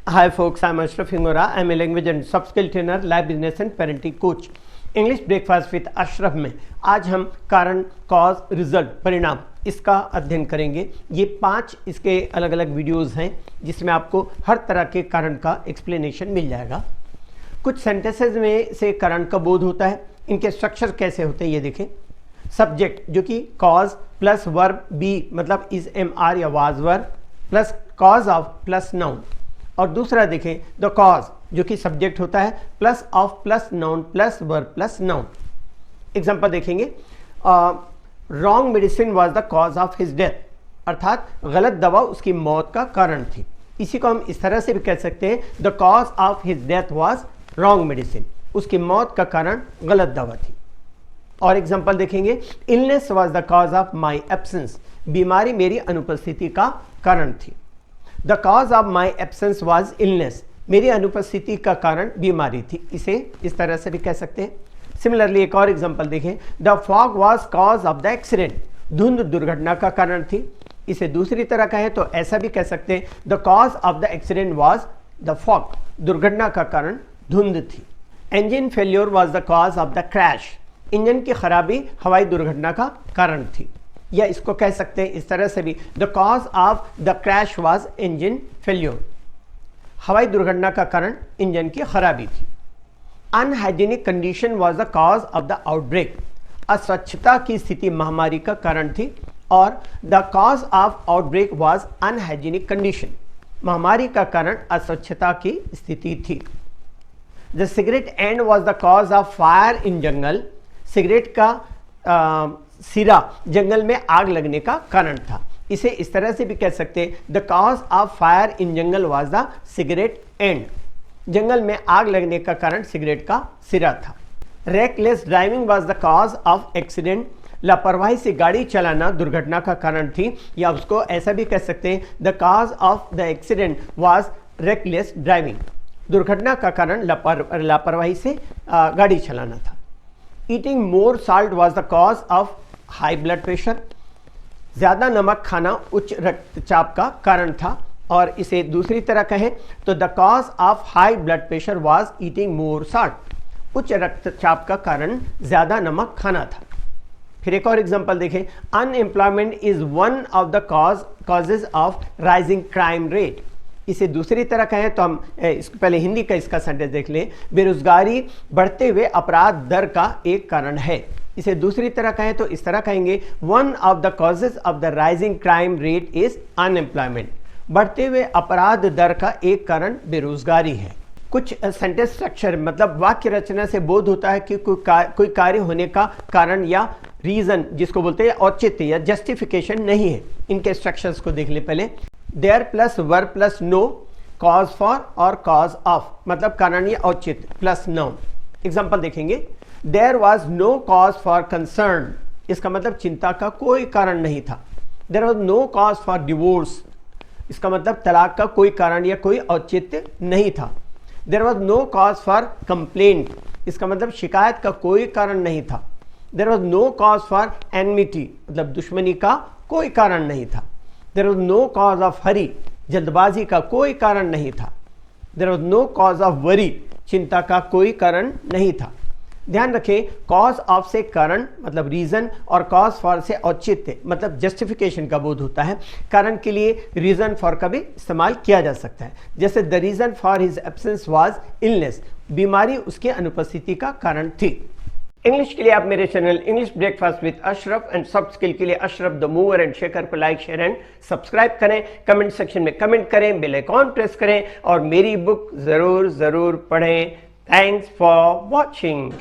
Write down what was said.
Hi folks, I'm Ashraf Hingora. I'm a language and soft skill trainer, life business and parenting coach. English breakfast with Ashraf में आज हम कारण, cause, result, परिणाम इसका अध्ययन करेंगे। ये 5 इसके अलग अलग वीडियोस हैं जिसमें आपको हर तरह के कारण का एक्सप्लेनेशन मिल जाएगा। कुछ सेंटेंसेस में से कारण का बोध होता है। इनके स्ट्रक्चर कैसे होते हैं ये देखें। सब्जेक्ट जो कि कॉज प्लस वर्ब बी मतलब इज एम आर या was verb plus cos of plus noun, और दूसरा देखें द कॉज जो कि सब्जेक्ट होता है plus of plus noun plus verb plus noun. Example देखेंगे, wrong medicine was the cause of his death, अर्थात गलत दवा उसकी मौत का कारण थी। इसी को हम इस तरह से भी कह सकते हैं, the cause of his death was wrong medicine, उसकी मौत का कारण गलत दवा थी। और एग्जांपल देखेंगे, illness was the cause of my absence, बीमारी मेरी अनुपस्थिति का कारण थी। The cause of my absence was illness, मेरी अनुपस्थिति का कारण बीमारी थी। इसे इस तरह से भी कह सकते हैं। सिमिलरली एक और एग्जांपल देखें, the fog was cause of the accident, धुंध दुर्घटना का कारण थी। इसे दूसरी तरह कहें तो ऐसा भी कह सकते हैं, the cause of the accident was the fog, दुर्घटना का कारण धुंध थी। Engine failure was the cause of the crash, engine की खराबी हवाई दुर्घटना का कारण थी। या इसको कह सकते हैं इस तरह से भी, the cause of the crash was engine failure, हवाई दुर्घटना का कारण इंजन की खराबी थी। Unhygienic condition was the cause of the outbreak, अस्वच्छता की स्थिति महामारी का कारण थी, और the cause of outbreak was unhygienic condition, महामारी का कारण अस्वच्छता की स्थिति थी। The cigarette and was the cause of fire in jungle, cigarette का सिरा जंगल में आग लगने का कारण था। इसे इस तरह से भी कह सकते हैं, the cause of fire in jungle was the cigarette end, जंगल में आग लगने का कारण सिगरेट का सिरा था। Reckless driving was the cause of accident, लापरवाही से गाड़ी चलाना दुर्घटना का कारण थी। या उसको ऐसा भी कह सकते हैं, the cause of the accident was reckless driving, दुर्घटना का कारण लापरवाही से गाड़ी चलाना था। Eating more salt was the cause of high blood pressure, ज़्यादा नमक खाना उच्च रक्तचाप का कारण था। और इसे दूसरी तरह कहें तो the cause of high blood pressure was eating more salt, उच्च रक्तचाप का कारण ज़्यादा नमक खाना था। फिर एक और एग्जांपल देखें, unemployment is one of the causes of rising crime rate. इसे दूसरी तरह कहें तो हम इसको पहले हिंदी का इसका सेंटेंस देख लें, बेरोजगारी बढ़ते हुए अपराध दर का एक कारण है। इसे दूसरी तरह कहें तो इस तरह कहेंगे, one of the causes of the rising crime rate is unemployment, बढ़ते हुए अपराध दर का एक कारण बेरोजगारी है। कुछ सेंटेंस स्ट्रक्चर मतलब वाक्य रचना से बोध होता है कि कोई कार्य होने का कारण या रीजन जिसको बोलते हैं औचित्य या जस्टिफिकेशन नहीं है। इनके स्ट्रक्चर्स को देख ले पहले। There plus verb plus no, cause for और कॉज ऑफ मतलब कारण या औचित्य प्लस नाउन। एग्जांपल देखेंगे, there was no cause for concern, इसका मतलब चिंता का कोई कारण नहीं था। There was no cause for divorce, इसका मतलब तलाक का कोई कारण या कोई औचित्य नहीं था। There was no cause for complaint, इसका मतलब शिकायत का कोई कारण नहीं था। There was no cause for enmity मतलब दुश्मनी का कोई कारण नहीं था। There was no cause of hurry, जल्दबाजी का कोई कारण नहीं था। There was no cause of worry, चिंता का कोई कारण नहीं था। ध्यान रखें, कॉज ऑफ से कारण मतलब रीजन और कॉज फॉर से औचित्य मतलब जस्टिफिकेशन का बोध होता है। कारण के लिए रीजन फॉर का भी इस्तेमाल किया जा सकता है। जैसे the reason for his absence was illness, बीमारी उसके अनुपस्थिति का कारण थी। इंग्लिश के लिए आप मेरे channel English breakfast with Ashraf and soft skill के लिए Ashraf the mover and shaker पर लाइक, शेयर एंड सब्सक्राइब करें। कमेंट सेक्शन में कमेंट करें, बेल आइकॉन प्रेस करें और मेरी बुक जरूर पढ़ें। Thanks for watching.